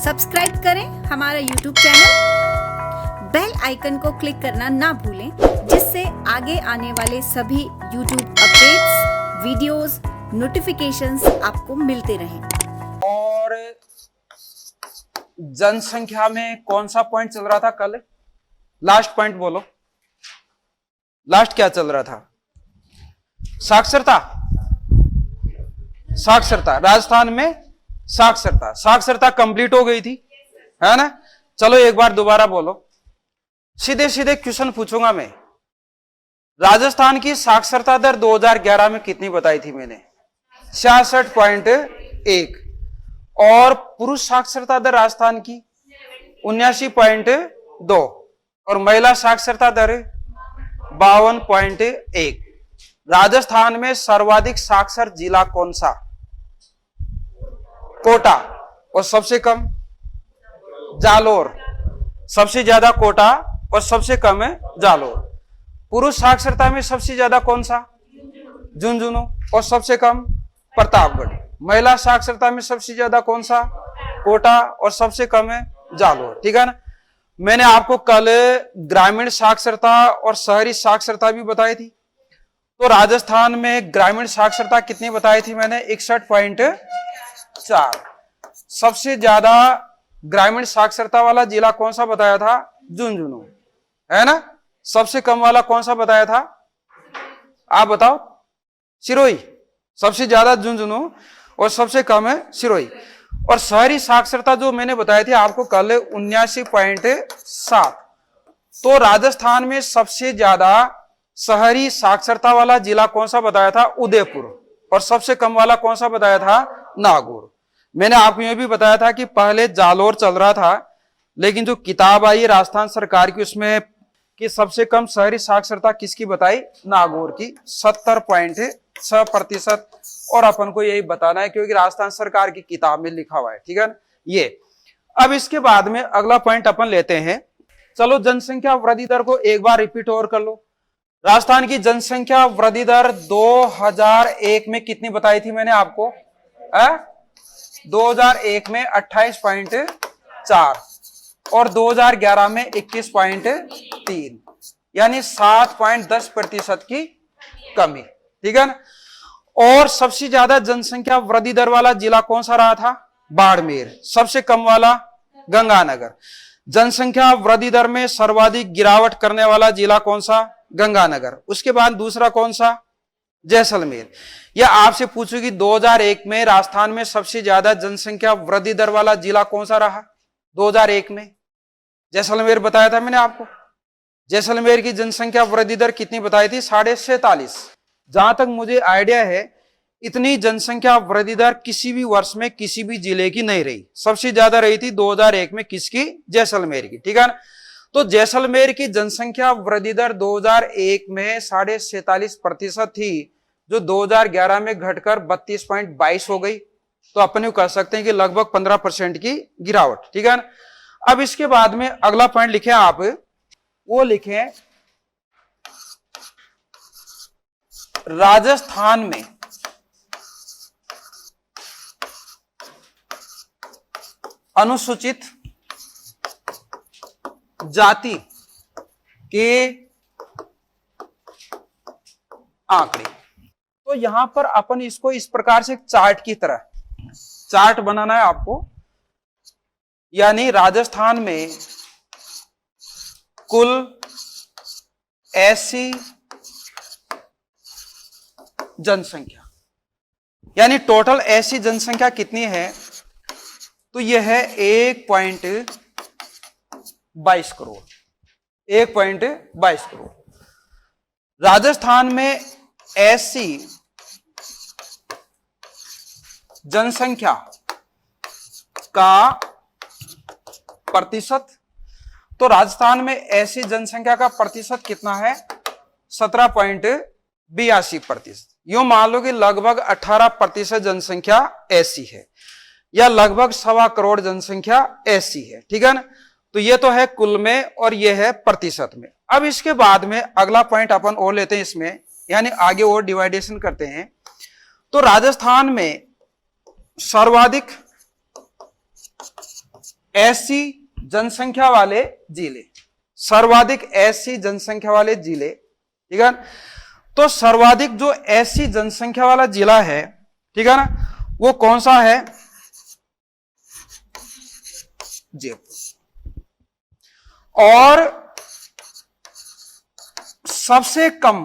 Subscribe करें हमारा YouTube channel, bell icon को क्लिक करना ना भूलें, जिससे आगे आने वाले सभी यूट्यूब अपडेट्स, वीडियोस, नोटिफिकेशंस आपको मिलते रहें। और जनसंख्या में कौन सा पॉइंट चल रहा था कल? लास्ट पॉइंट बोलो, लास्ट क्या चल रहा था? साक्षरता। साक्षरता, राजस्थान में साक्षरता, साक्षरता कंप्लीट हो गई थी, है ना? चलो एक बार दोबारा बोलो, सीधे सीधे क्वेश्चन पूछूंगा मैं। राजस्थान की साक्षरता दर 2011 में कितनी बताई थी मैंने? 66.1। और पुरुष साक्षरता दर राजस्थान की 79.2 और महिला साक्षरता दर 52.1। राजस्थान में सर्वाधिक साक्षर जिला कौन सा? कोटा। और सबसे कम जालोर। सबसे ज्यादा कोटा और सबसे कम है जालोर। पुरुष साक्षरता में सबसे ज्यादा कौन सा? झुंझुनू और सबसे कम प्रतापगढ़। महिला साक्षरता में सबसे ज्यादा कौन सा? कोटा और सबसे कम है जालोर। ठीक है ना? मैंने आपको कल ग्रामीण साक्षरता और शहरी साक्षरता भी बताई थी। तो राजस्थान में ग्रामीण साक्षरता कितनी बताई थी मैंने? 61.4। सबसे ज्यादा ग्रामीण साक्षरता वाला जिला कौन सा बताया था? झुंझुनू, है ना? सबसे कम वाला कौन सा बताया था? आप बताओ। सिरोही। सबसे ज्यादा झुंझुनू और सबसे कम है सिरोही। और शहरी साक्षरता जो मैंने बताई थी आपको कल 79.7। तो राजस्थान में सबसे ज्यादा शहरी साक्षरता वाला जिला कौन सा बताया था? उदयपुर। और सबसे कम वाला कौन सा बताया था? नागौर। मैंने आपको यह भी बताया था कि पहले जालोर चल रहा था, लेकिन जो किताब आई राजस्थान सरकार की उसमें कि सबसे कम शहरी साक्षरता किसकी बताई? नागौर की 70.6%। और अपन को यही बताना है क्योंकि राजस्थान सरकार की किताब में लिखा हुआ है। ठीक है ना? ये अब इसके बाद में अगला पॉइंट अपन लेते हैं। चलो जनसंख्या वृद्धि दर को एक बार रिपीट और कर लो। राजस्थान की जनसंख्या वृद्धि दर 2001 में कितनी बताई थी मैंने आपको? 2001 में 28.4 और 2011 में 21.3, यानी 7.10% की कमी। ठीक है ना? और सबसे ज्यादा जनसंख्या वृद्धि दर वाला जिला कौन सा रहा था? बाड़मेर। सबसे कम वाला गंगानगर। जनसंख्या वृद्धि दर में सर्वाधिक गिरावट करने वाला जिला कौन सा? गंगानगर। उसके बाद दूसरा कौन सा? जैसलमेर। या आपसे पूछूं कि 2001 में राजस्थान में सबसे ज्यादा जनसंख्या वृद्धि दर वाला जिला कौन सा रहा 2001 में? जैसलमेर बताया था मैंने आपको। जैसलमेर की जनसंख्या वृद्धि दर कितनी बताई थी? 47.5। जहां तक मुझे आइडिया है इतनी जनसंख्या वृद्धि दर किसी भी वर्ष में किसी भी जिले की नहीं रही। सबसे ज्यादा रही थी 2001 में किसकी? जैसलमेर की। ठीक है ना? तो जैसलमेर की जनसंख्या वृद्धि दर 2001 में 47.5% थी, जो 2011 में घटकर 32.22 हो गई। तो अपन कह सकते हैं कि लगभग 15% की गिरावट। ठीक है ना? अब इसके बाद में अगला पॉइंट लिखे आप, वो लिखे राजस्थान में अनुसूचित जाति के आंकड़े। तो यहां पर अपन इसको इस प्रकार से चार्ट की तरह चार्ट बनाना है आपको। यानी राजस्थान में कुल ऐसी जनसंख्या, यानी टोटल ऐसी जनसंख्या कितनी है? तो यह है 1.22 करोड़। 1.22 करोड़। राजस्थान में ऐसी जनसंख्या का प्रतिशत, तो राजस्थान में ऐसी जनसंख्या का प्रतिशत कितना है? 17.82%। यूं मान लो कि लगभग 18% जनसंख्या ऐसी है, या लगभग 1.25 करोड़ जनसंख्या ऐसी है। ठीक है ना? तो ये तो है कुल में और ये है प्रतिशत में। अब इसके बाद में अगला पॉइंट अपन और लेते हैं इसमें, यानी आगे और डिवाइडेशन करते हैं। तो राजस्थान में सर्वाधिक ऐसी जनसंख्या वाले जिले, सर्वाधिक ऐसी जनसंख्या वाले जिले, ठीक है। तो सर्वाधिक जो ऐसी जनसंख्या वाला जिला है, ठीक है ना, वो कौन सा है? जयपुर। और सबसे कम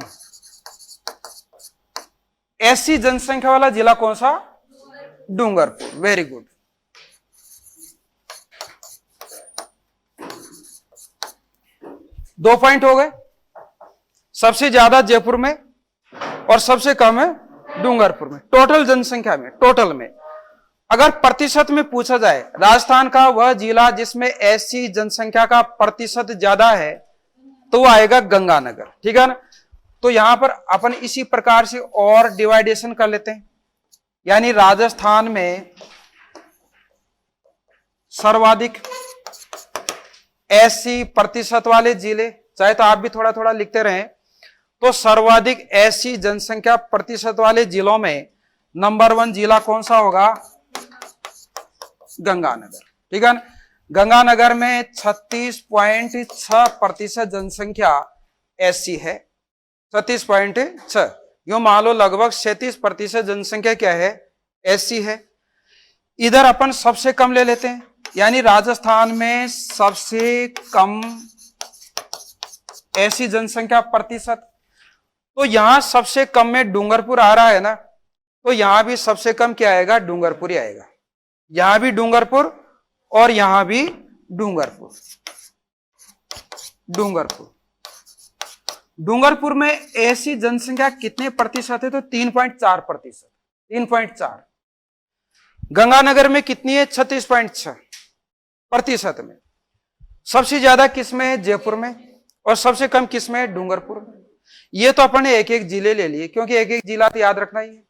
ऐसी जनसंख्या वाला जिला कौन सा? डूंगरपुर। Very good. दो पॉइंट हो गए। सबसे ज्यादा जयपुर में और सबसे कम है डूंगरपुर में, टोटल जनसंख्या में, टोटल में। अगर प्रतिशत में पूछा जाए, राजस्थान का वह जिला जिसमें ऐसी जनसंख्या का प्रतिशत ज्यादा है, तो वो आएगा गंगानगर, ठीक है ना। तो यहां पर अपन इसी प्रकार से और डिवाइडेशन कर लेते हैं, यानी राजस्थान में सर्वाधिक ऐसी प्रतिशत वाले जिले, चाहे तो आप भी थोड़ा थोड़ा लिखते रहें, तो सर्वाधिक ऐसी जनसंख्या प्रतिशत वाले जिलों में नंबर 1 जिला कौन सा होगा? गंगानगर, ठीक है ना। गंगानगर में 36.6% जनसंख्या ऐसी है, 36.6। यूं मान लो लगभग 37% जनसंख्या क्या है? ऐसी है। इधर अपन सबसे कम ले लेते हैं, यानी राजस्थान में सबसे कम ऐसी जनसंख्या प्रतिशत, तो यहां सबसे कम में डूंगरपुर आ रहा है ना, तो यहां भी सबसे कम क्या आएगा? डूंगरपुर ही आएगा। यहां भी डूंगरपुर और यहां भी डूंगरपुर। डूंगरपुर डूंगरपुर में ऐसी जनसंख्या कितने प्रतिशत है? तो 3.4%, 3.4। गंगानगर में कितनी है? 36.6% में। सबसे ज्यादा किसमें है? जयपुर में। और सबसे कम किसमें है? डूंगरपुर में। ये तो अपन ने एक एक जिले ले लिए, क्योंकि एक एक जिला तो याद रखना ही है।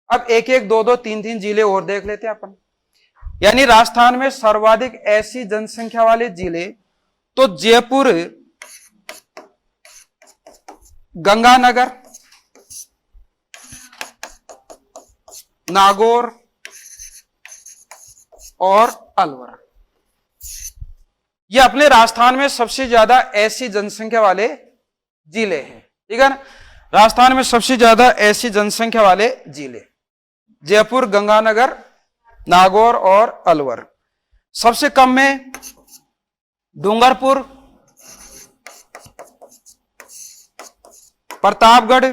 अब एक एक, दो दो, तीन तीन जिले और देख लेते हैं अपन। यानी राजस्थान में सर्वाधिक ऐसी जनसंख्या वाले जिले, तो जयपुर, गंगानगर, नागौर और अलवर, ये अपने राजस्थान में सबसे ज्यादा ऐसी जनसंख्या वाले जिले हैं, ठीक है ना। राजस्थान में सबसे ज्यादा ऐसी जनसंख्या वाले जिले जयपुर, गंगानगर, नागौर और अलवर। सबसे कम में डूंगरपुर, प्रतापगढ़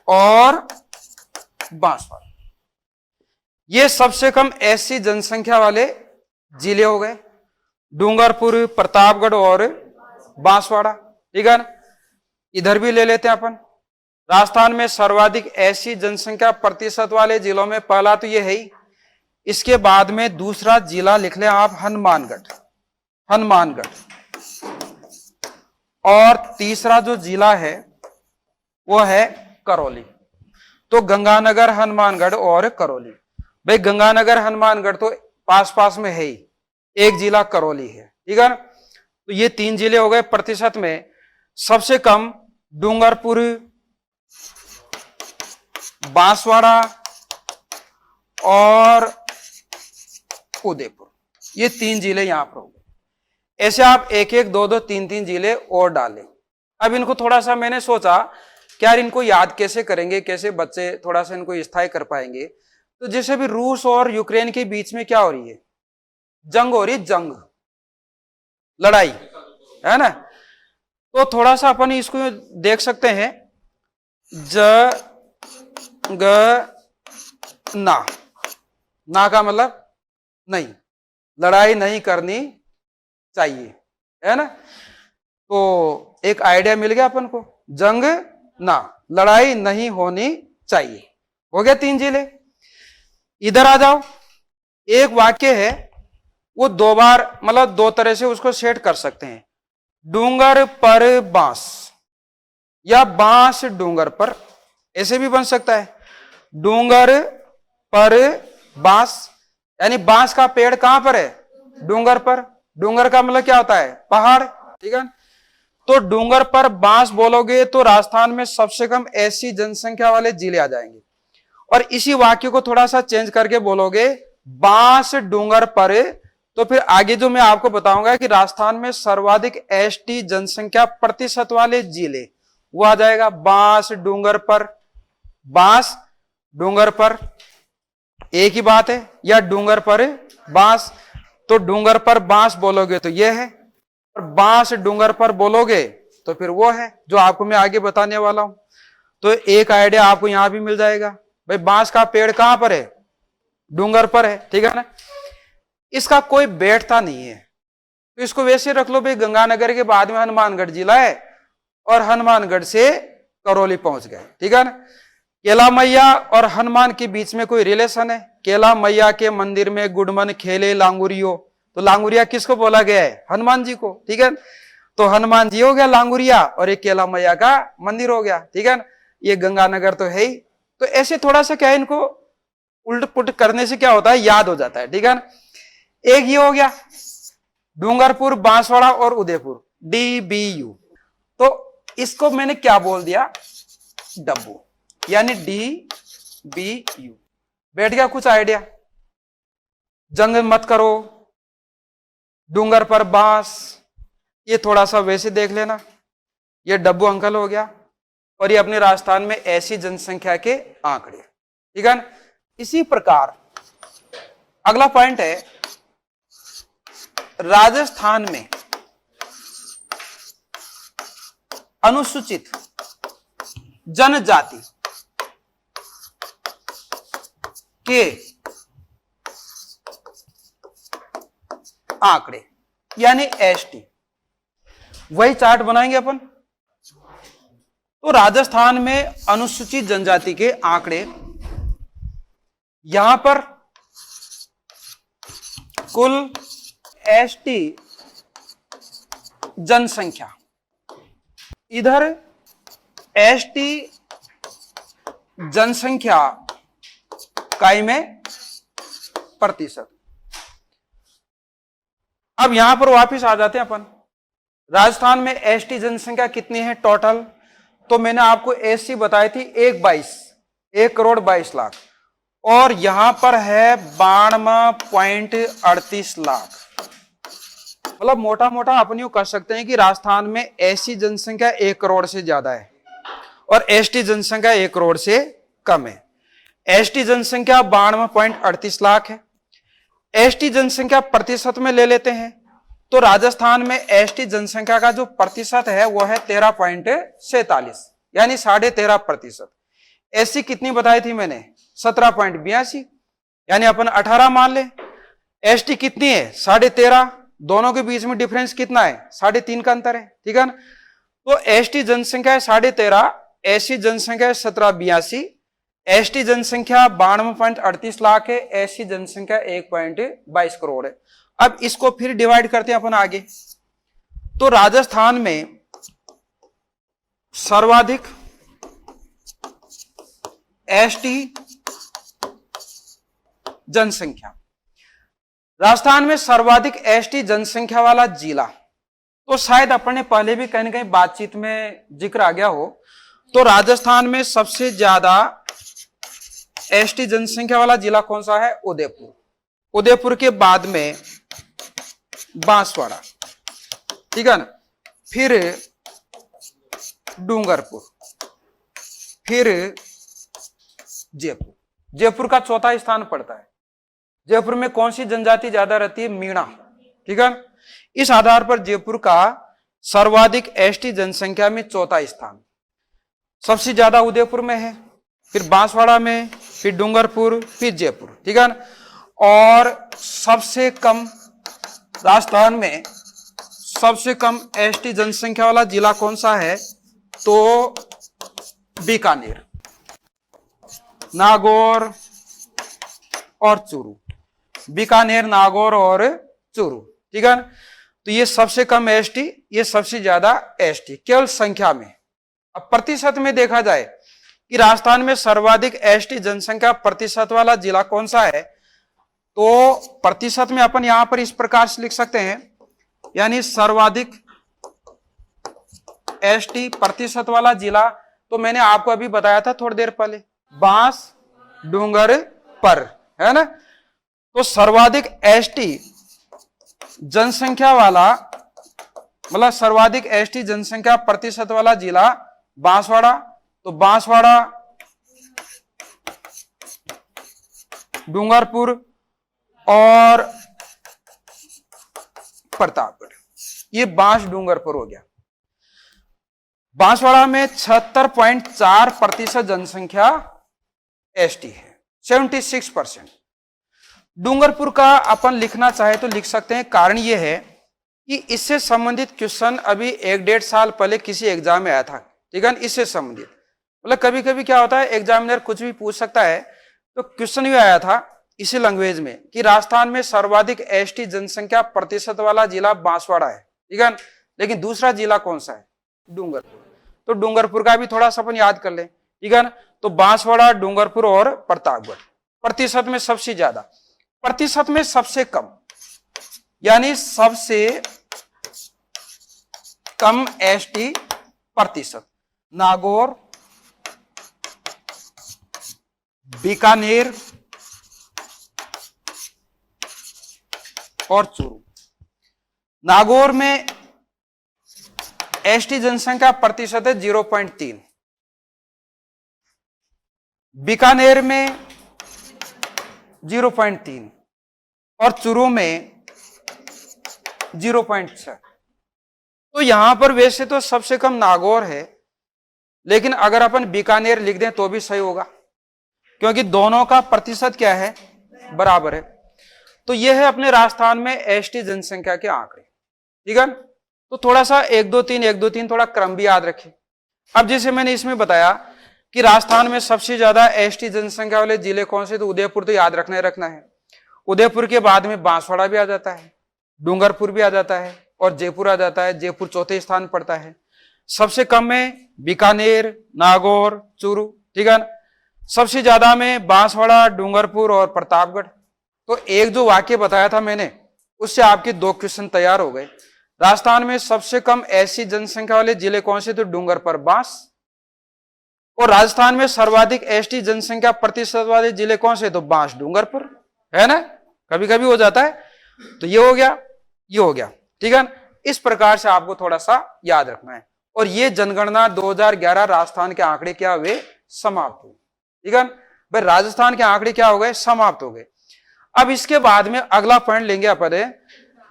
और बांसवाड़ा, ये सबसे कम ऐसी जनसंख्या वाले जिले हो गए। डूंगरपुर, प्रतापगढ़ और बांसवाड़ा, ठीक है ना। इधर भी ले लेते हैं अपन। राजस्थान में सर्वाधिक ऐसी जनसंख्या प्रतिशत वाले जिलों में पहला तो ये है ही, इसके बाद में दूसरा जिला लिख लें आप, हनुमानगढ़, हनुमानगढ़। और तीसरा जो जिला है वो है करौली। तो गंगानगर, हनुमानगढ़ और करौली। भाई गंगानगर, हनुमानगढ़ तो पास पास में है ही, एक जिला करौली है, ठीक है ना। तो ये 3 जिले हो गए प्रतिशत में। सबसे कम डूंगरपुर, बांसवाड़ा और उदयपुर, ये 3 जिले यहां पर हो गए। ऐसे आप एक एक, दो दो, तीन तीन जिले और डालें। अब इनको थोड़ा सा मैंने सोचा कि यार इनको याद कैसे करेंगे, कैसे बच्चे थोड़ा सा इनको स्थायी कर पाएंगे। तो जैसे भी रूस और यूक्रेन के बीच में क्या हो रही है? जंग हो रही, जंग, लड़ाई, है ना। तो थोड़ा सा अपन इसको देख सकते हैं, ना का मतलब नहीं, लड़ाई नहीं करनी चाहिए, है ना। तो एक आइडिया मिल गया अपन को, जंग ना, लड़ाई नहीं होनी चाहिए। हो गया 3 जिले। इधर आ जाओ, एक वाक्य है वो 2 बार, मतलब 2 तरह से उसको सेट कर सकते हैं। डूंगर पर बांस या बांस डूंगर पर, ऐसे भी बन सकता है। डूंगर पर बांस, यानी बांस का पेड़ कहां पर है? डूंगर पर। डूंगर का मतलब क्या होता है? पहाड़, ठीक है। तो डूंगर पर बांस बोलोगे तो राजस्थान में सबसे कम ऐसी जनसंख्या वाले जिले आ जाएंगे। और इसी वाक्य को थोड़ा सा चेंज करके बोलोगे, बांस डूंगर पर तो फिर आगे जो मैं आपको बताऊंगा कि राजस्थान में सर्वाधिक एसटी जनसंख्या प्रतिशत वाले जिले, वो आ जाएगा बांस डूंगरपुर। बांस डूंगरपुर एक ही बात है, या डूंगरपुर बांस। तो डूंगरपुर बांस बोलोगे तो ये है, और बांस डूंगरपुर बोलोगे तो फिर वो है जो आपको मैं आगे बताने वाला हूं। तो एक आइडिया आपको यहां भी मिल जाएगा, भाई बांस का पेड़ कहां पर है, डूंगर पर है, ठीक है ना। इसका कोई बैठता नहीं है, तो इसको वैसे रख लो भाई गंगानगर के बाद में हनुमानगढ़ जिला है, और हनुमानगढ़ से करौली पहुंच गए, ठीक है ना। केला मैया और हनुमान के बीच में कोई रिलेशन है। केला मैया के मंदिर में गुडमन खेले लांगुरियो, तो लांगुरिया किसको बोला गया है, हनुमान जी को, ठीक है। तो हनुमान जी हो गया लांगुरिया, और एक केला मैया का मंदिर हो गया, ठीक है ना। ये गंगानगर तो है ही। तो ऐसे थोड़ा सा क्या है, इनको उल्ट पुट करने से क्या होता है, याद हो जाता है, ठीक है ना। एक ये हो गया डूंगरपुर, बांसवाड़ा और उदयपुर, DBU। तो इसको मैंने क्या बोल दिया, डब्बू, यानी DBU। बैठ गया कुछ आइडिया। जंग मत करो, डूंगर पर बांस, ये थोड़ा सा वैसे देख लेना, ये डब्बू अंकल हो गया, और ये अपने राजस्थान में ऐसी जनसंख्या के आंकड़े, ठीक है ना। इसी प्रकार अगला पॉइंट है, राजस्थान में अनुसूचित जनजाति के आंकड़े, यानी ST, वही चार्ट बनाएंगे अपन। तो राजस्थान में अनुसूचित जनजाति के आंकड़े, यहां पर कुल ST जनसंख्या, इधर ST जनसंख्या इकाई में प्रतिशत। अब यहां पर वापिस आ जाते हैं अपन, राजस्थान में ST जनसंख्या कितनी है टोटल। तो मैंने आपको SC बताई थी 1,22,00,000, और यहां पर है 92.38 लाख। मतलब मोटा मोटा अपन यूं कह सकते हैं कि राजस्थान में SC जनसंख्या 1 करोड़ से ज्यादा है, और ST जनसंख्या 1 करोड़ से कम है। ST जनसंख्या 92.38 लाख है। ST जनसंख्या प्रतिशत में ले लेते हैं, तो राजस्थान में ST जनसंख्या का जो प्रतिशत है वो है 13.47, यानी 13.5%। SC कितनी बताई थी मैंने, 17.82, यानी अपन 18 मान ले। ST कितनी है, 13.5, दोनों के बीच में डिफरेंस कितना है, 3.5 का अंतर है, ठीक है ना। तो ST जनसंख्या है 13.5, SC जनसंख्या है 17.82, ST जनसंख्या 92.38 लाख है, SC जनसंख्या 1.22 करोड़ है। अब इसको फिर डिवाइड करते हैं अपन आगे। तो राजस्थान में सर्वाधिक ST जनसंख्या, राजस्थान में सर्वाधिक ST जनसंख्या वाला जिला, तो शायद अपन ने पहले भी कहीं ना कहीं बातचीत में जिक्र आ गया हो। तो राजस्थान में सबसे ज्यादा ST जनसंख्या वाला जिला कौन सा है, उदयपुर। उदयपुर के बाद में बांसवाड़ा, ठीक है ना, फिर डूंगरपुर, फिर जयपुर। जयपुर का चौथा स्थान पड़ता है। जयपुर में कौन सी जनजाति ज्यादा रहती है, मीणा, ठीक है। इस आधार पर जयपुर का सर्वाधिक ST जनसंख्या में चौथा स्थान, सबसे ज्यादा उदयपुर में है, फिर बांसवाड़ा में, फिर डूंगरपुर, फिर जयपुर, ठीक है ना। और सबसे कम, राजस्थान में सबसे कम ST जनसंख्या वाला जिला कौन सा है, तो बीकानेर, नागौर और चूरू। बीकानेर, नागौर और चूरू, ठीक है ना। तो ये सबसे कम ST, ये सबसे ज्यादा ST, केवल संख्या में। अब प्रतिशत में देखा जाए कि राजस्थान में सर्वाधिक ST जनसंख्या प्रतिशत वाला जिला कौन सा है, तो प्रतिशत में अपन यहां पर इस प्रकार से लिख सकते हैं, यानी सर्वाधिक ST प्रतिशत वाला जिला, तो मैंने आपको अभी बताया था थोड़ी देर पहले, बांस डूंगर पर, है ना। तो सर्वाधिक ST जनसंख्या वाला मतलब सर्वाधिक एसटी जनसंख्या प्रतिशत वाला जिला बांसवाड़ा। तो बांसवाड़ा, डूंगरपुर और प्रतापगढ़, ये बांस डूंगरपुर हो गया। बांसवाड़ा में 76.4% जनसंख्या एसटी है, 76%। डूंगरपुर का अपन लिखना चाहे तो लिख सकते हैं। कारण यह है कि इससे संबंधित क्वेश्चन अभी 1-1.5 साल पहले किसी एग्जाम में आया था, ठीक है। इससे संबंधित मतलब कभी कभी क्या होता है, एग्जामिनर कुछ भी पूछ सकता है। तो क्वेश्चन भी आया था इसी लैंग्वेज में कि राजस्थान में सर्वाधिक एसटी जनसंख्या प्रतिशत वाला जिला बांसवाड़ा है, ठीक है। लेकिन दूसरा जिला कौन सा है? डूंगरपुर। तो डूंगरपुर का भी थोड़ा सा अपन याद कर ले, ठीक है ना। तो बांसवाड़ा, डूंगरपुर और प्रतापगढ़ प्रतिशत में सबसे ज्यादा, प्रतिशत में सबसे कम, यानी सबसे कम एसटी प्रतिशत नागौर, बीकानेर और चूरू। नागौर में एसटी जनसंख्या प्रतिशत है 0.3, बीकानेर में 0.3 और चूरू में 0.6। तो यहां पर वैसे तो सबसे कम नागौर है, लेकिन अगर अपन बीकानेर लिख दें तो भी सही होगा, क्योंकि दोनों का प्रतिशत क्या है? बराबर है। तो यह है अपने राजस्थान में एसटी जनसंख्या के आंकड़े, ठीक है। तो थोड़ा सा 1 2 3 1 2 3 थोड़ा क्रम भी याद रखें। अब जैसे मैंने इसमें बताया कि राजस्थान में सबसे ज्यादा एसटी जनसंख्या वाले जिले कौन से, तो उदयपुर तो याद रखना है। उदयपुर के बाद में बांसवाड़ा भी आ जाता है, डूंगरपुर भी आ जाता है और जयपुर आ जाता है। जयपुर चौथे स्थान पड़ता है। सबसे कम में बीकानेर, नागौर, चूरू, ठीक है। सबसे ज्यादा में बांसवाड़ा, डूंगरपुर और प्रतापगढ़। तो एक जो वाक्य बताया था मैंने, उससे आपके 2 क्वेश्चन तैयार हो गए। राजस्थान में सबसे कम ऐसी जनसंख्या वाले जिले कौन से, तो डूंगरपुर, बांस। और राजस्थान में सर्वाधिक एसटी जनसंख्या प्रतिशत वाले जिले कौन से, तो बांस, डूंगरपुर, है ना। कभी कभी हो जाता है। तो ये हो गया, ये हो गया, ठीक है। इस प्रकार से आपको थोड़ा सा याद रखना है। और ये जनगणना 2011 राजस्थान के आंकड़े क्या हुए? समाप्त हुए, ठीक है भाई। राजस्थान के आंकड़े क्या हो गए? समाप्त हो गए। अब इसके बाद में अगला पॉइंट लेंगे अपन।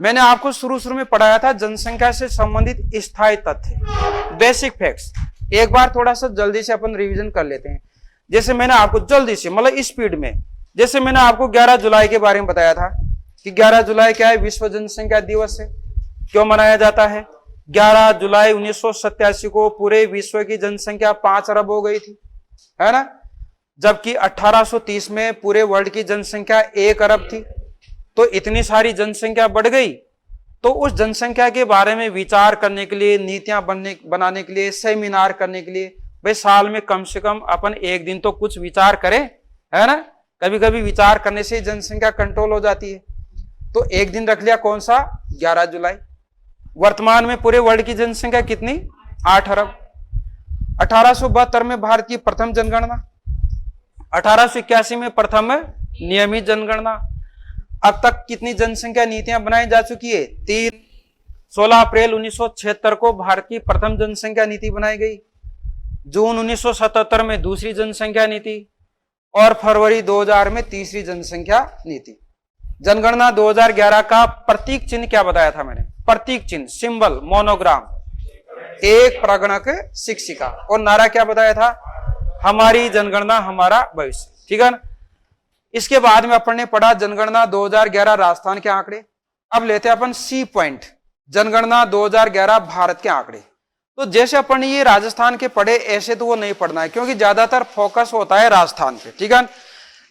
मैंने आपको शुरू में पढ़ाया था जनसंख्या से संबंधित स्थायी तथ्य, बेसिक फैक्ट्स। एक बार थोड़ा सा जल्दी से अपन रिवीजन कर लेते हैं। जैसे मैंने आपको जल्दी से मतलब स्पीड में, जैसे मैंने आपको 11 जुलाई के बारे में बताया था कि 11 जुलाई क्या है? विश्व जनसंख्या दिवस है। क्यों मनाया जाता है? 11 जुलाई 1987 को पूरे विश्व की जनसंख्या 5 अरब हो गई थी, है ना। जबकि 1830 में पूरे वर्ल्ड की जनसंख्या 1 अरब थी। तो इतनी सारी जनसंख्या बढ़ गई, तो उस जनसंख्या के बारे में विचार करने के लिए, नीतियां बनाने के लिए, सेमिनार करने के लिए भाई साल में कम से कम अपन 1 दिन तो कुछ विचार करें, है ना। कभी कभी विचार करने से जनसंख्या कंट्रोल हो जाती है। तो 1 दिन रख लिया, कौन सा? 11 जुलाई। वर्तमान में पूरे वर्ल्ड की जनसंख्या कितनी? 8 अरब। 1872 में भारत की प्रथम जनगणना, 1881 में प्रथम नियमित जनगणना। अब तक कितनी जनसंख्या नीतियां बनाई जा चुकी है? 3। 16 अप्रैल 1976 को भारत की प्रथम जनसंख्या नीति बनाई गई। जून 1977 में दूसरी जनसंख्या नीति और फरवरी 2000 में तीसरी जनसंख्या नीति। जनगणना 2011 का प्रतीक चिन्ह क्या बताया था मैंने? प्रतीक चिन्ह, सिंबल, मोनोग्राम, एक प्रगणक शिक्षिका। और नारा क्या बताया था? हमारी जनगणना हमारा भविष्य, ठीक है ना। इसके बाद में अपन ने पढ़ा जनगणना 2011 राजस्थान के आंकड़े। अब लेते हैं अपन सी पॉइंट, जनगणना 2011 भारत के आंकड़े। तो जैसे अपन ये राजस्थान के पढ़े, ऐसे तो वो नहीं पढ़ना है, क्योंकि ज्यादातर फोकस होता है राजस्थान पे, ठीक है।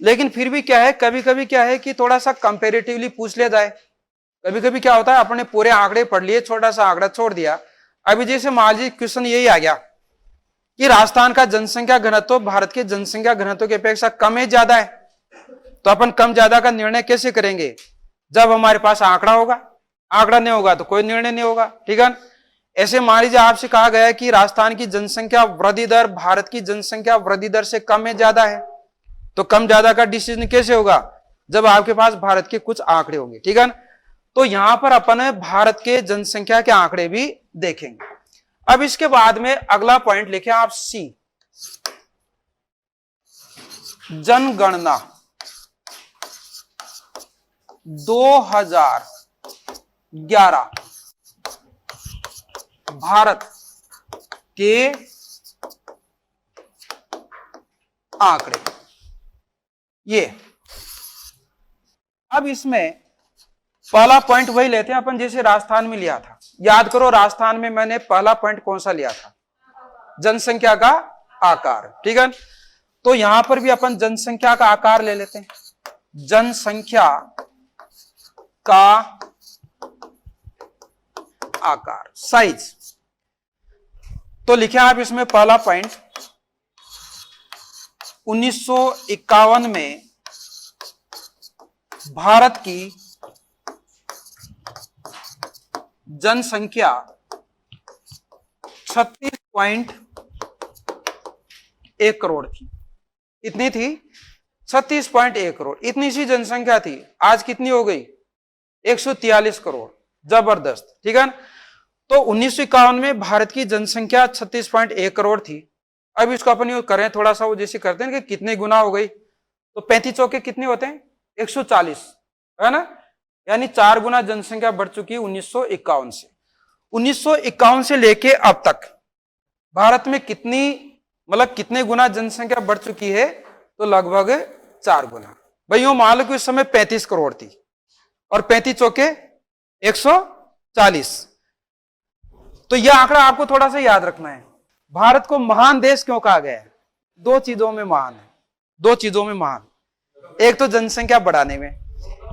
लेकिन फिर भी क्या है, कभी कभी क्या है कि थोड़ा सा कंपेरेटिवली पूछ लिया जाए। कभी कभी क्या होता है, अपने पूरे आंकड़े पढ़ लिए, छोटा सा आंकड़ा छोड़ दिया। अभी जैसे मान लीजिए क्वेश्चन यही आ गया कि राजस्थान का जनसंख्या घनत्व भारत के जनसंख्या घनत्व की अपेक्षा कम है, ज्यादा है, तो अपन कम ज्यादा का निर्णय कैसे करेंगे? जब हमारे पास आंकड़ा होगा। आंकड़ा नहीं होगा तो कोई निर्णय नहीं होगा, ठीक है। ऐसे मान लीजिए आपसे कहा गया है कि राजस्थान की जनसंख्या वृद्धि दर भारत की जनसंख्या वृद्धि दर से कम है, ज्यादा है, तो कम ज्यादा का डिसीजन कैसे होगा? जब आपके पास भारत के कुछ आंकड़े होंगे, ठीक है। तो यहां पर अपन भारत के जनसंख्या के आंकड़े भी देखेंगे। अब इसके बाद में अगला पॉइंट लिखे आप सी, जनगणना 2011 भारत के आंकड़े। ये अब इसमें पहला पॉइंट वही लेते हैं अपन जैसे राजस्थान में लिया था। याद करो राजस्थान में मैंने पहला पॉइंट कौन सा लिया था, जनसंख्या का आकार, ठीक है। तो यहां पर भी अपन जनसंख्या का आकार ले लेते हैं, जनसंख्या का आकार, साइज। तो लिखे आप इसमें पहला पॉइंट, 1951 में भारत की जनसंख्या 36.1 करोड़ थी। इतनी थी 36.1 करोड़, इतनी सी जनसंख्या थी। आज कितनी हो गई, 143 करोड़। जबरदस्त, ठीक है। तो 1951 में भारत की जनसंख्या 36.1 करोड़ थी। अब इसको अपन यूं करें थोड़ा सा, वो जैसे करते हैं कि कितने गुना हो गई, तो 35 चौके कितने होते हैं, 140, है ना। यानी 4 गुना जनसंख्या बढ़ चुकी है 1951 से। 1951 से लेके अब तक भारत में कितनी, मतलब कितने गुना जनसंख्या बढ़ चुकी है, तो लगभग 4 गुना। भाई यूं मान लो कि उस समय 35 करोड़ थी और 35 चौके 140। तो यह आंकड़ा आपको थोड़ा सा याद रखना है। भारत को महान देश क्यों कहा गया है, 2 चीजों में महान है, 2 चीजों में महान। एक तो जनसंख्या बढ़ाने में,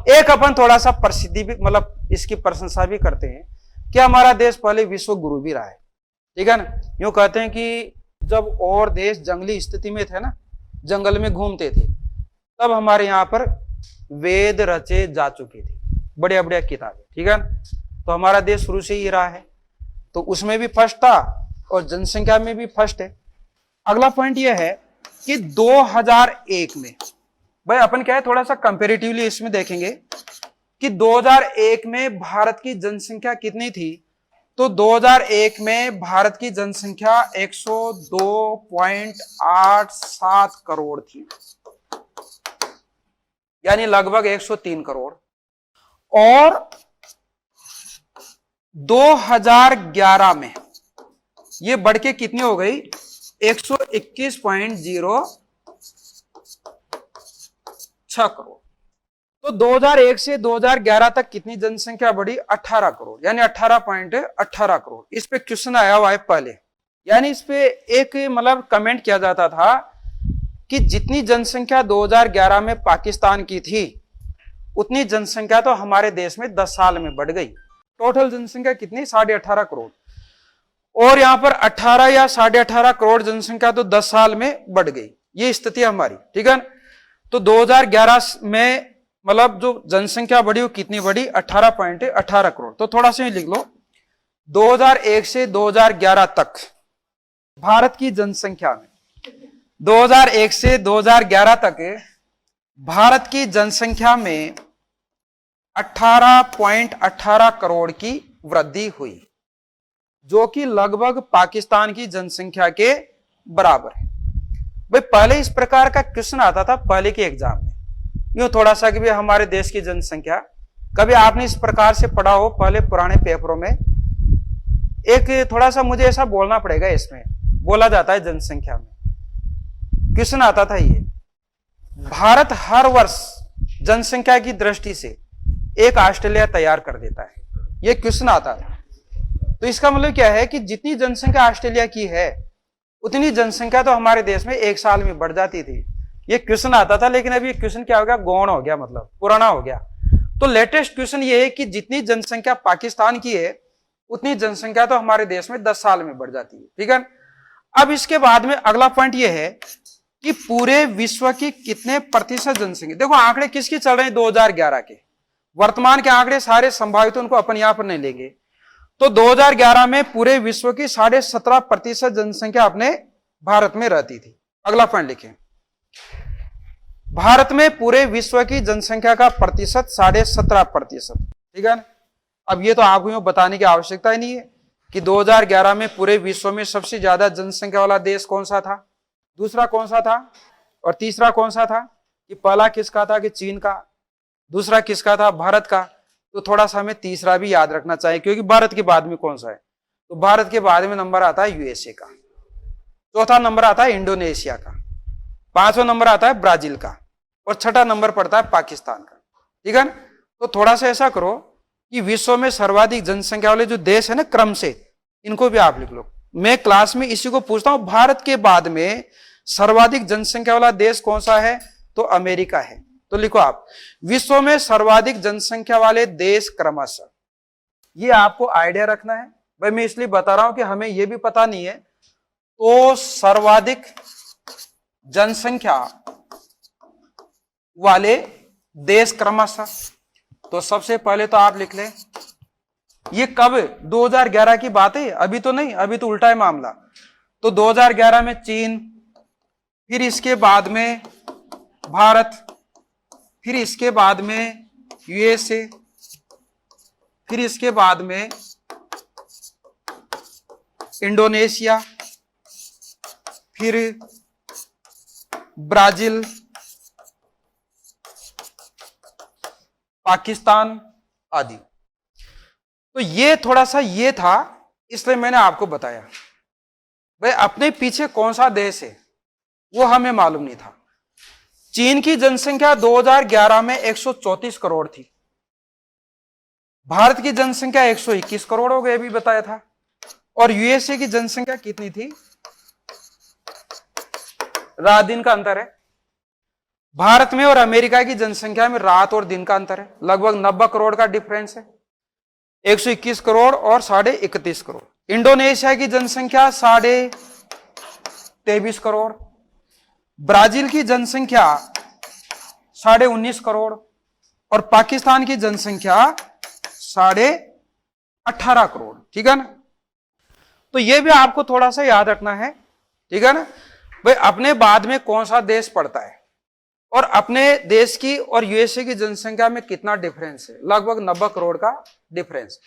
एक अपन थोड़ा सा प्रसिद्धि भी, मतलब इसकी प्रशंसा भी करते हैं कि हमारा देश पहले विश्व गुरु भी रहा है, ठीक है ना। यूं कहते हैं कि जब और देश जंगली स्थिति में थे ना, जंगल में घूमते थे, तब हमारे यहाँ पर वेद रचे जा चुके थे, बढ़िया बढ़िया किताबें, ठीक है ना। तो हमारा देश शुरू से ही रहा है, तो उसमें भी फर्स्ट था और जनसंख्या में भी फर्स्ट है। अगला पॉइंट यह है कि 2001 में, भाई अपन क्या है थोड़ा सा कंपैरेटिवली इसमें देखेंगे कि 2001 में भारत की जनसंख्या कितनी थी। तो 2001 में भारत की जनसंख्या 102.87 करोड़ थी, यानी लगभग 103 करोड़। और 2011 में ये बढ़ के कितनी हो गई, 121.06 करोड़। तो 2001 से 2011 तक कितनी जनसंख्या बढ़ी, 18 करोड़, यानी 18.18 करोड़। इस पे क्वेश्चन आया हुआ है पहले, यानी इस पे एक मतलब कमेंट किया जाता था कि जितनी जनसंख्या 2011 में पाकिस्तान की थी, उतनी जनसंख्या तो हमारे देश में 10 साल में बढ़ गई। टोटल जनसंख्या कितनी, 18.5 करोड़, और यहां पर 18 या 18.5 करोड़ जनसंख्या तो 10 साल में बढ़ गई। ये स्थिति हमारी, ठीक है। तो 2011 में मतलब जो जनसंख्या बढ़ी वो कितनी बढ़ी, 18.18 करोड़। तो थोड़ा सा लिख लो, 2001 से 2011 तक भारत की जनसंख्या में, 2001 से 2011 तक भारत की जनसंख्या में 18.18 करोड़ की वृद्धि हुई, जो कि लगभग पाकिस्तान की जनसंख्या के बराबर है। भाई पहले इस प्रकार का क्वेश्चन आता था पहले के एग्जाम में, यूं थोड़ा सा कि भाई हमारे देश की जनसंख्या, कभी आपने इस प्रकार से पढ़ा हो पहले पुराने पेपरों में। एक थोड़ा सा मुझे ऐसा बोलना पड़ेगा, इसमें बोला जाता है जनसंख्या में, क्वेश्चन आता था ये, भारत हर वर्ष जनसंख्या की दृष्टि से एक ऑस्ट्रेलिया तैयार कर देता है, ये क्वेश्चन आता था। तो इसका मतलब क्या है कि जितनी जनसंख्या ऑस्ट्रेलिया की है, उतनी जनसंख्या तो हमारे देश में 1 साल में बढ़ जाती थी। ये क्वेश्चन आता था, लेकिन अभी क्वेश्चन क्या हो गया, गौण हो गया, मतलब पुराना हो गया। तो लेटेस्ट क्वेश्चन ये है कि जितनी जनसंख्या पाकिस्तान की है, उतनी जनसंख्या तो हमारे देश में 10 साल में बढ़ जाती है, ठीक है। अब इसके बाद में अगला पॉइंट ये है कि पूरे विश्व की कितने प्रतिशत जनसंख्या, देखो आंकड़े किसके चल रहे हैं, 2011 के। वर्तमान के आंकड़े सारे संभावित, उनको अपन यहां पर नहीं लेंगे। तो 2011 में पूरे विश्व की 17.5% जनसंख्या अपने भारत में रहती थी। अगला पॉइंट लिखें, भारत में पूरे विश्व की जनसंख्या का प्रतिशत 17.5%। ठीक है ना। अब ये तो आपको यूं बताने की आवश्यकता ही नहीं है कि 2011 में पूरे विश्व में सबसे ज्यादा जनसंख्या वाला देश कौन सा था, दूसरा कौन सा था, और तीसरा कौन सा था, कि पहला किसका था, कि चीन का, दूसरा किसका था, भारत का। तो थोड़ा सा हमें तीसरा भी याद रखना चाहिए, क्योंकि भारत के बाद में कौन सा है, तो भारत के बाद में नंबर आता है यूएसए का, चौथा नंबर आता है इंडोनेशिया का, पांचवा नंबर आता है ब्राजील का, और छठा नंबर पड़ता है पाकिस्तान का। ठीक है ना। तो थोड़ा सा ऐसा करो कि विश्व में सर्वाधिक जनसंख्या वाले जो देश है ना, क्रम से इनको भी आप लिख लो। मैं क्लास में इसी को पूछता हूं, भारत के बाद में सर्वाधिक जनसंख्या वाला देश कौन सा है, तो अमेरिका है। तो लिखो आप, विश्व में सर्वाधिक जनसंख्या वाले देश क्रमशः। ये आपको आइडिया रखना है भाई, मैं इसलिए बता रहा हूं कि हमें यह भी पता नहीं है। तो सर्वाधिक जनसंख्या वाले देश क्रमशः, तो सबसे पहले तो आप लिख लें, ये कब, 2011 की बात है, अभी तो नहीं, अभी तो उल्टा है मामला। तो 2011 में चीन, फिर इसके बाद में भारत, फिर इसके बाद में यूएसए, फिर इसके बाद में इंडोनेशिया, फिर ब्राजील, पाकिस्तान आदि। तो ये थोड़ा सा ये था, इसलिए मैंने आपको बताया भाई अपने पीछे कौन सा देश है वो हमें मालूम नहीं था। चीन की जनसंख्या 2011 में 134 करोड़ थी, भारत की जनसंख्या 121 करोड़ हो गई, अभी बताया था। और यूएसए की जनसंख्या कितनी थी, रात दिन का अंतर है। भारत में और अमेरिका की जनसंख्या में रात और दिन का अंतर है, लगभग 90 करोड़ का डिफरेंस है, 121 करोड़ और 31.5 करोड़। इंडोनेशिया की जनसंख्या 23.5 करोड़, ब्राजील की जनसंख्या 19.5 करोड़, और पाकिस्तान की जनसंख्या 18.5 करोड़। ठीक है ना। तो यह भी आपको थोड़ा सा याद रखना है। ठीक है ना भाई, अपने बाद में कौन सा देश पड़ता है और अपने देश की और यूएसए की जनसंख्या में कितना डिफरेंस है, लगभग 90 करोड़ का डिफरेंस।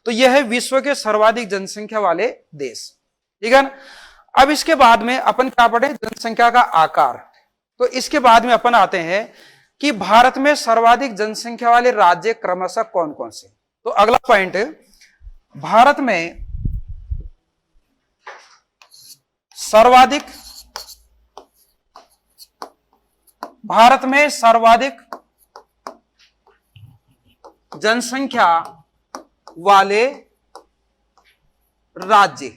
तो यह है विश्व के सर्वाधिक जनसंख्या वाले देश। ठीक है ना। अब इसके बाद में अपन क्या पढ़े, जनसंख्या का आकार। तो इसके बाद में अपन आते हैं कि भारत में सर्वाधिक जनसंख्या वाले राज्य क्रमशः कौन कौन से। तो अगला पॉइंट, भारत में सर्वाधिक जनसंख्या वाले राज्य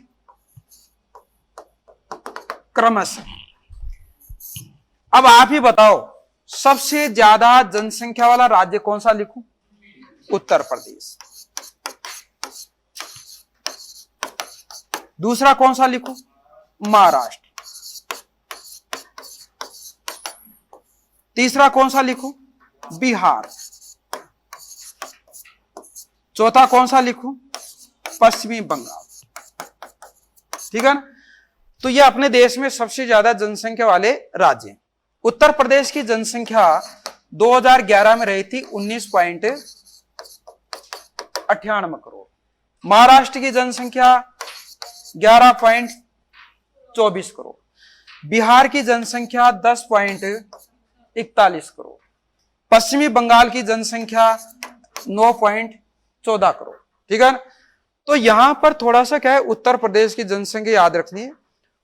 क्रमशः। अब आप ही बताओ सबसे ज्यादा जनसंख्या वाला राज्य कौन सा लिखूं, उत्तर प्रदेश। दूसरा कौन सा लिखूं, महाराष्ट्र। तीसरा कौन सा लिखूं, बिहार। चौथा कौन सा लिखूं, पश्चिमी बंगाल। ठीक है ना। तो ये अपने देश में सबसे ज्यादा जनसंख्या वाले राज्य। उत्तर प्रदेश की जनसंख्या 2011 में रही थी 19.98 करोड़। महाराष्ट्र की जनसंख्या 11.24 करोड़। बिहार की जनसंख्या 10.41 करोड़। पश्चिमी बंगाल की जनसंख्या 9.14 करोड़। ठीक है ना। तो यहां पर थोड़ा सा क्या है, उत्तर प्रदेश की जनसंख्या याद रखनी है।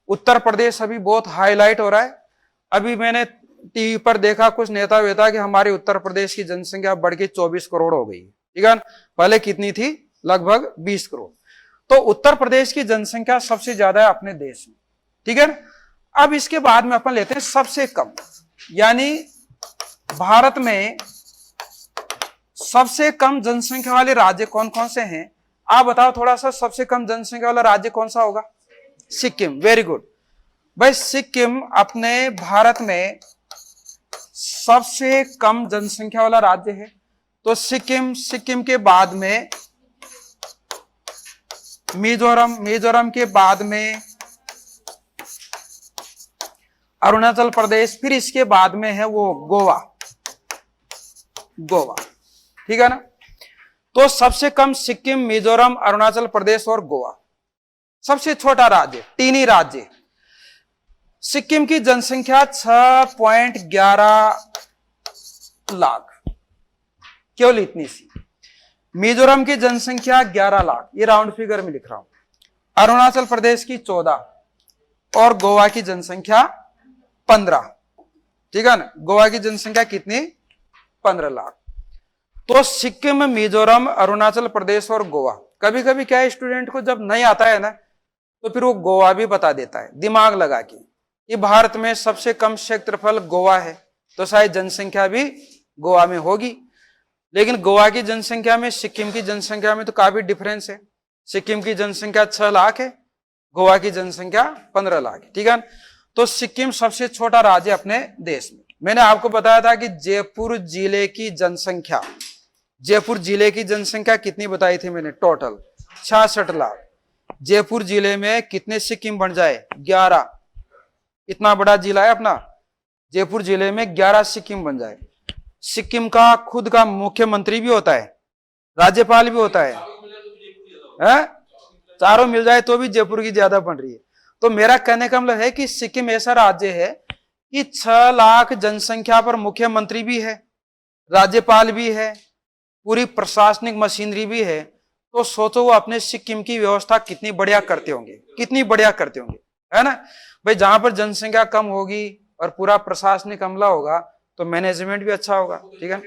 उत्तर प्रदेश अभी बहुत हाईलाइट हो रहा है। अभी मैंने टीवी पर देखा कुछ नेता वेता कि हमारे उत्तर प्रदेश की जनसंख्या बढ़ के 24 करोड़ हो गई। ठीक है, पहले कितनी थी, लगभग 20 करोड़। तो उत्तर प्रदेश की जनसंख्या सबसे ज्यादा है अपने देश में। ठीक है। अब इसके बाद में अपन लेते हैं सबसे कम, यानी भारत में सबसे कम जनसंख्या वाले राज्य कौन कौन से हैं। आप बताओ थोड़ा सा, सबसे कम जनसंख्या वाला राज्य कौन सा होगा, सिक्किम। वेरी गुड भाई, सिक्किम अपने भारत में सबसे कम जनसंख्या वाला राज्य है। तो सिक्किम के बाद में मिजोरम के बाद में अरुणाचल प्रदेश, फिर इसके बाद में है वो गोवा। ठीक है ना। तो सबसे कम सिक्किम, मिजोरम, अरुणाचल प्रदेश और गोवा। सबसे छोटा राज्य, टीनी राज्य, सिक्किम की जनसंख्या 6.11 लाख, केवल इतनी सी। मिजोरम की जनसंख्या 11 लाख, ये राउंड फिगर में लिख रहा हूं। अरुणाचल प्रदेश की 14 और गोवा की जनसंख्या 15। ठीक है ना, गोवा की जनसंख्या कितनी? 15 लाख। तो सिक्किम, मिजोरम, अरुणाचल प्रदेश और गोवा। कभी कभी क्या है, स्टूडेंट को जब नहीं आता है ना, तो फिर वो गोवा भी बता देता है दिमाग लगा के। ये भारत में सबसे कम क्षेत्रफल गोवा है, तो शायद जनसंख्या भी गोवा में होगी। लेकिन गोवा की जनसंख्या में सिक्किम की जनसंख्या में तो काफी डिफरेंस है। सिक्किम की जनसंख्या 6 लाख है, गोवा की जनसंख्या 15 लाख है। ठीक है, तो सिक्किम सबसे छोटा राज्य अपने देश में। मैंने आपको बताया था कि जयपुर जिले की जनसंख्या, जयपुर जिले की जनसंख्या कितनी बताई थी मैंने? टोटल 66 लाख। जयपुर जिले में कितने सिक्किम बन जाए? 11। इतना बड़ा जिला है अपना, जयपुर जिले में 11 सिक्किम बन जाए। सिक्किम का खुद का मुख्यमंत्री भी होता है, राज्यपाल भी होता है? चारों मिल जाए तो भी जयपुर की ज्यादा बन रही है। तो मेरा कहने का मतलब है कि सिक्किम ऐसा राज्य है कि 6 लाख जनसंख्या पर मुख्यमंत्री भी है, राज्यपाल भी है, पूरी प्रशासनिक मशीनरी भी है। तो सोचो वो अपने सिक्किम की व्यवस्था कितनी बढ़िया करते होंगे, कितनी बढ़िया करते होंगे, है ना भाई। जहां पर जनसंख्या कम होगी और पूरा प्रशासनिक अमला होगा तो मैनेजमेंट भी अच्छा होगा। ठीक है,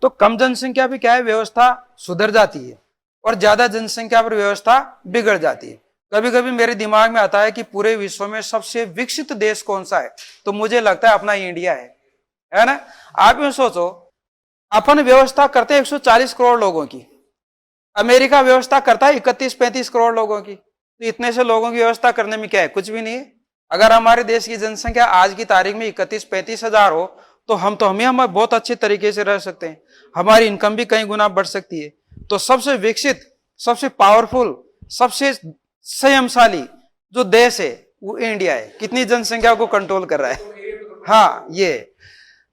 तो कम जनसंख्या भी क्या है, व्यवस्था सुधर जाती है, और ज्यादा जनसंख्या पर व्यवस्था बिगड़ जाती है। कभी कभी मेरे दिमाग में आता है कि पूरे विश्व में सबसे विकसित देश कौन सा है, तो मुझे लगता है अपना इंडिया है ना। आप यूं सोचो, अपन व्यवस्था करते हैं 140 करोड़ लोगों की, अमेरिका व्यवस्था करता है 31-35 करोड़ लोगों की। तो इतने से लोगों की व्यवस्था करने में क्या है? कुछ भी नहीं है। अगर हमारे देश की जनसंख्या आज की तारीख में 31-35 हजार हो तो हम बहुत अच्छे तरीके से रह सकते हैं, हमारी इनकम भी कई गुना बढ़ सकती है। तो सबसे विकसित, सबसे पावरफुल, सबसे संयमशाली जो देश है वो इंडिया है। कितनी जनसंख्या को कंट्रोल कर रहा है? हाँ, ये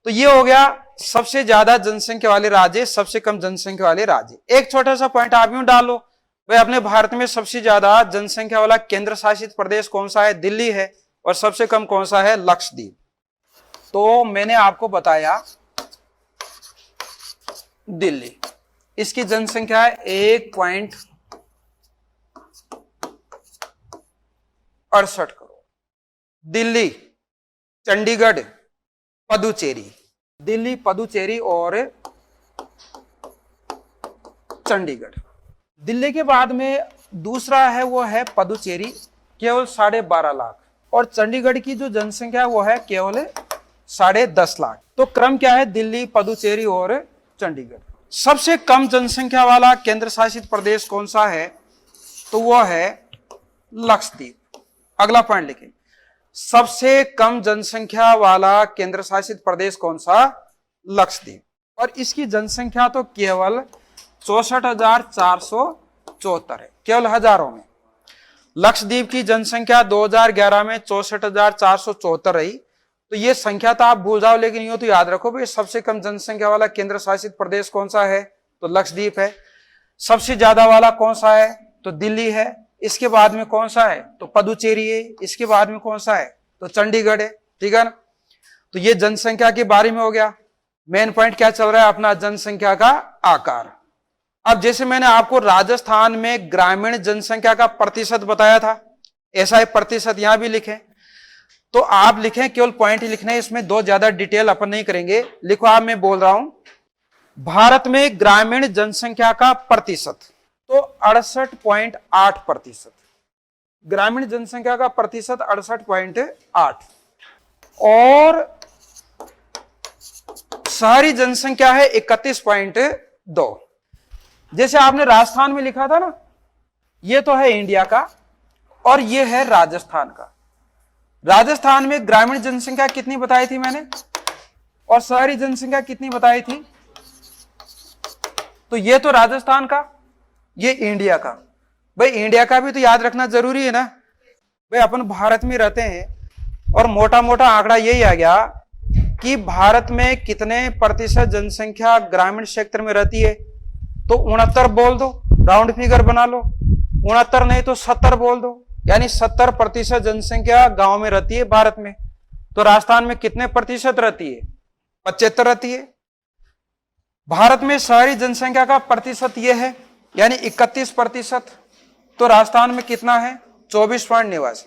तो ये हो गया सबसे ज्यादा जनसंख्या वाले राज्य, सबसे कम जनसंख्या वाले राज्य। एक छोटा सा पॉइंट आप यूं डालो भाई, अपने भारत में सबसे ज्यादा जनसंख्या वाला केंद्र शासित प्रदेश कौन सा है? दिल्ली है। और सबसे कम कौन सा है? लक्षद्वीप। तो मैंने आपको बताया दिल्ली, इसकी जनसंख्या है 1.68 करोड़। दिल्ली, चंडीगढ़, पदुचेरी, दिल्ली, पदुचेरी और चंडीगढ़। दिल्ली के बाद में दूसरा है वो है पदुचेरी, केवल 12.5 लाख। और चंडीगढ़ की जो जनसंख्या वो है केवल 10.5 लाख। तो क्रम क्या है? दिल्ली, पदुचेरी और चंडीगढ़। सबसे कम जनसंख्या वाला केंद्र शासित प्रदेश कौन सा है? तो वो है लक्षद्वीप। अगला पॉइंट लिखें, सबसे कम जनसंख्या वाला केंद्र शासित प्रदेश कौन सा? लक्षद्वीप। और इसकी जनसंख्या तो केवल 64,474 है, केवल हजारों में। लक्षद्वीप की जनसंख्या 2011 में 64,474 रही। तो ये संख्या तो आप भूल जाओ, लेकिन यूं तो याद रखो भाई, सबसे कम जनसंख्या वाला केंद्र शासित प्रदेश कौन सा है? तो लक्षद्वीप है। सबसे ज्यादा वाला कौन सा है? तो दिल्ली है। इसके बाद में कौन सा है? तो पदुचेरी है। इसके बाद में कौन सा है? तो चंडीगढ़ है। ठीक है ना, तो ये जनसंख्या के बारे में हो गया। मेन पॉइंट क्या चल रहा है अपना? जनसंख्या का आकार। अब जैसे मैंने आपको राजस्थान में ग्रामीण जनसंख्या का प्रतिशत बताया था, ऐसा ही प्रतिशत यहां भी लिखें। तो आप लिखें, केवल पॉइंट ही लिखना है, इसमें दो ज्यादा डिटेल अपन नहीं करेंगे। लिखो आप, मैं बोल रहा हूं, भारत में ग्रामीण जनसंख्या का प्रतिशत तो 68.8%। ग्रामीण जनसंख्या का प्रतिशत 68.8, और शहरी जनसंख्या है 31.2। जैसे आपने राजस्थान में लिखा था ना, ये तो है इंडिया का और ये है राजस्थान का। राजस्थान में ग्रामीण जनसंख्या कितनी बताई थी मैंने, और शहरी जनसंख्या कितनी बताई थी? तो ये तो राजस्थान का, ये इंडिया का। भाई इंडिया का भी तो याद रखना जरूरी है ना भाई, अपन भारत में रहते हैं और मोटा मोटा आंकड़ा यही आ गया कि भारत में कितने प्रतिशत जनसंख्या ग्रामीण क्षेत्र में रहती है? तो 69 बोल दो, राउंड फिगर बना लो। 69 नहीं तो 70 बोल दो, यानी 70% जनसंख्या गांव में रहती है भारत में। तो राजस्थान में कितने प्रतिशत रहती है? 75 रहती है। भारत में शहरी जनसंख्या का प्रतिशत यह है, यानी 31%। तो राजस्थान में कितना है? 24.89।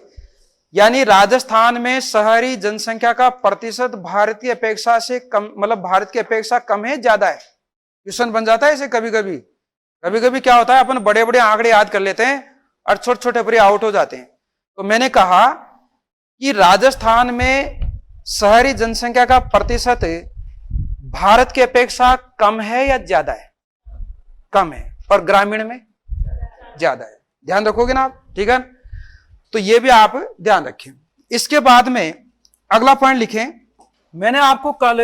यानी राजस्थान में शहरी जनसंख्या का प्रतिशत भारत की अपेक्षा से कम, मतलब भारत की अपेक्षा कम है, ज्यादा है? क्वेश्चन बन जाता है इसे कभी कभी। कभी कभी क्या होता है, अपन बड़े बड़े आंकड़े याद कर लेते हैं और छोटे छोटे पर आउट हो जाते हैं। तो मैंने कहा कि राजस्थान में शहरी जनसंख्या का प्रतिशत भारत की अपेक्षा कम है या ज्यादा है? कम है। और ग्रामीण में ज्यादा है। ध्यान रखोगे ना आप? ठीक है, तो ये भी आप ध्यान रखें। इसके बाद में अगला पॉइंट लिखें। मैंने आपको कल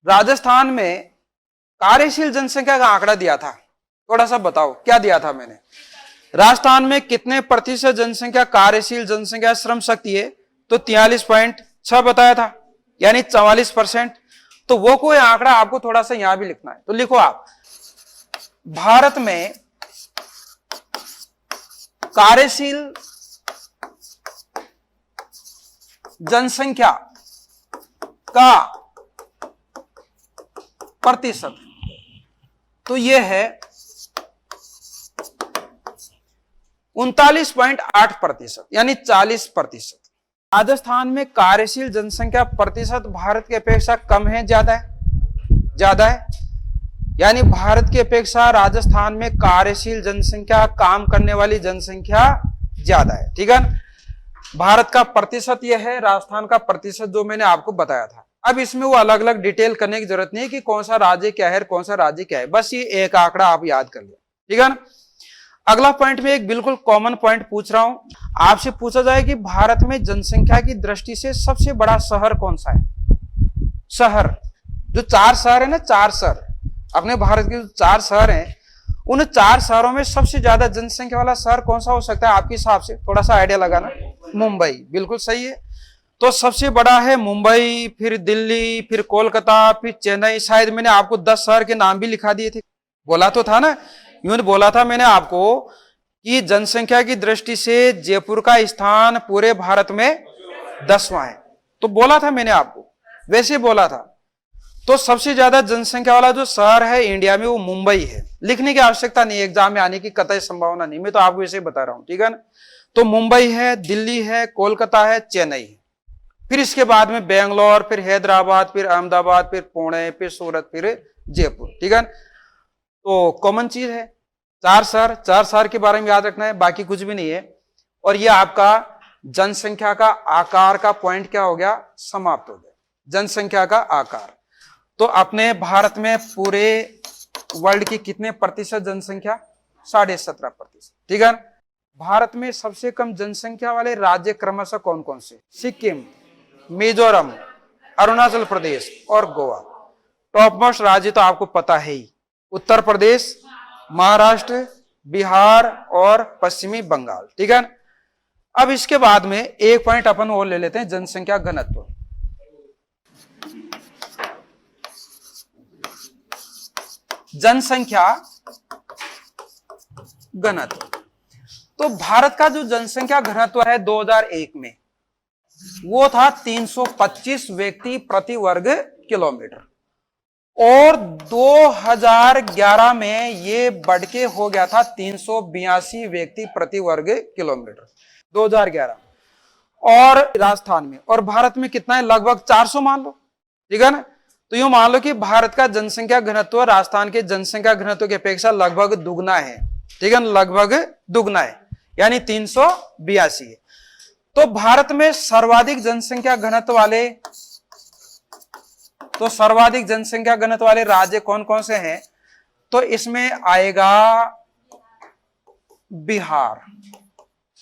राजस्थान में कार्यशील जनसंख्या का आंकड़ा दिया था, थोड़ा सा बताओ क्या दिया था मैंने? राजस्थान में कितने प्रतिशत जनसंख्या कार्यशील जनसंख्या श्रम शक्ति है? तो 43.6 बताया था, यानी 44%। तो वो कोई आंकड़ा आपको थोड़ा सा यहां भी लिखना है, तो लिखो आप, भारत में कार्यशील जनसंख्या का प्रतिशत, तो यह है 39.8%, यानी 40%। राजस्थान में कार्यशील जनसंख्या प्रतिशत भारत की अपेक्षा कम है, ज्यादा है? ज्यादा है। यानी भारत की अपेक्षा राजस्थान में कार्यशील जनसंख्या, काम करने वाली जनसंख्या ज्यादा है। ठीक है, भारत का प्रतिशत यह है, राजस्थान का प्रतिशत जो मैंने आपको बताया था। अब इसमें वो अलग अलग डिटेल करने की जरूरत नहीं है कि कौन सा राज्य क्या है, कौन सा राज्य क्या है, बस ये एक आंकड़ा आप याद कर लिया। ठीक है ना। अगला पॉइंट में एक बिल्कुल कॉमन पॉइंट पूछ रहा हूं, आपसे पूछा जाए कि भारत में जनसंख्या की दृष्टि से सबसे बड़ा शहर कौन सा है? शहर, जो 4 शहर है ना, 4 शहर अपने भारत के जो 4 शहर हैं, उन 4 शहरों में सबसे ज्यादा जनसंख्या वाला शहर कौन सा हो सकता है आपके हिसाब से? थोड़ा सा आइडिया लगाना। मुंबई, बिल्कुल सही है। तो सबसे बड़ा है मुंबई, फिर दिल्ली, फिर कोलकाता, फिर चेन्नई। शायद मैंने आपको 10 शहर के नाम भी लिखा दिए थे, बोला तो था ना, यूं बोला था मैंने आपको कि जनसंख्या की दृष्टि से जयपुर का स्थान पूरे भारत में 10वां है, तो बोला था मैंने आपको, वैसे बोला था। तो सबसे ज्यादा जनसंख्या वाला जो शहर है इंडिया में वो मुंबई है। लिखने की आवश्यकता नहीं, एग्जाम में आने की कतई संभावना नहीं, मैं तो आपको ऐसे बता रहा हूं। ठीक है ना। तो मुंबई है, दिल्ली है, कोलकाता है, चेन्नई है, फिर इसके बाद में बेंगलोर, फिर हैदराबाद, फिर अहमदाबाद, फिर पुणे, फिर सूरत, फिर जयपुर। ठीक है। तो कॉमन चीज है, 4 शहर के बारे में याद रखना है, बाकी कुछ भी नहीं है। और ये आपका जनसंख्या का आकार का पॉइंट क्या हो गया? समाप्त हो गया, जनसंख्या का आकार। तो अपने भारत में पूरे वर्ल्ड की कितने प्रतिशत जनसंख्या? 17.5%। ठीक है। भारत में सबसे कम जनसंख्या वाले राज्य क्रमशः कौन कौन से? सिक्किम, मिजोरम, अरुणाचल प्रदेश और गोवा। टॉप मोस्ट राज्य तो आपको पता है ही, उत्तर प्रदेश, महाराष्ट्र, बिहार और पश्चिमी बंगाल। ठीक है। अब इसके बाद में एक पॉइंट अपन और ले लेते हैं, जनसंख्या घनत्व। जनसंख्या घनत्व, तो भारत का जो जनसंख्या घनत्व है 2001 में वो था 325 व्यक्ति प्रति वर्ग किलोमीटर, और 2011 में ये बढ़ के हो गया था 382 व्यक्ति प्रति वर्ग किलोमीटर, 2011। और राजस्थान में और भारत में कितना है? लगभग 400 मान लो। ठीक है ना। तो यूं मान लो कि भारत का जनसंख्या घनत्व राजस्थान के जनसंख्या घनत्व की अपेक्षा लगभग दुगना है। ठीक है, लगभग दुगना है, यानी 382 है। तो भारत में सर्वाधिक जनसंख्या घनत्व वाले राज्य कौन कौन से हैं? तो इसमें आएगा बिहार,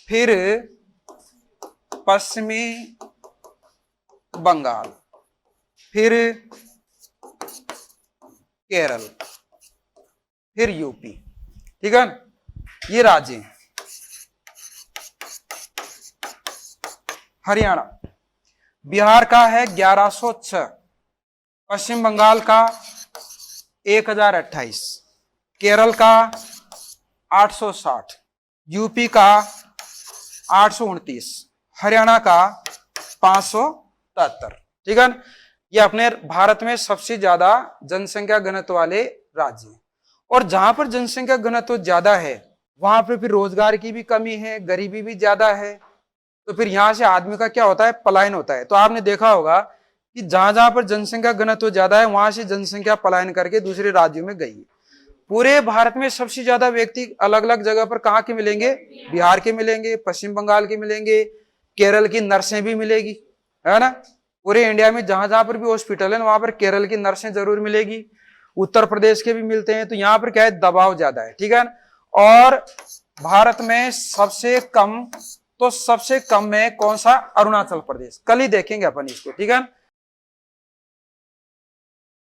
फिर पश्चिमी बंगाल, फिर केरल, फिर यूपी। ठीक है, ये राज्य हैं। हरियाणा, बिहार का है 1106, पश्चिम बंगाल का 1028, केरल का 860, यूपी का 829, हरियाणा का 573। ठीक है ना, ये अपने भारत में सबसे ज्यादा जनसंख्या घनत्व वाले राज्य हैं। और जहां पर जनसंख्या घनत्व ज्यादा है वहां पर फिर रोजगार की भी कमी है, गरीबी भी ज्यादा है, तो फिर यहां से आदमी का क्या होता है, पलायन होता है। तो आपने देखा होगा कि जहां जहां पर जनसंख्या घनत्व ज्यादा है वहां से जनसंख्या पलायन करके दूसरे राज्यों में गई है। पूरे भारत में सबसे ज्यादा व्यक्ति अलग अलग जगह पर कहाँ के मिलेंगे, बिहार के मिलेंगे, पश्चिम बंगाल के मिलेंगे, केरल की नर्सें भी मिलेगी, है ना। पूरे इंडिया में जहां जहां पर भी हॉस्पिटल है वहां पर केरल की नर्सें जरूर मिलेगी, उत्तर प्रदेश के भी मिलते हैं। तो यहाँ पर क्या है, दबाव ज्यादा है। ठीक है ना, और भारत में सबसे कम, तो सबसे कम में कौन सा, अरुणाचल प्रदेश। कल ही देखेंगे अपन इसको। ठीक है ना,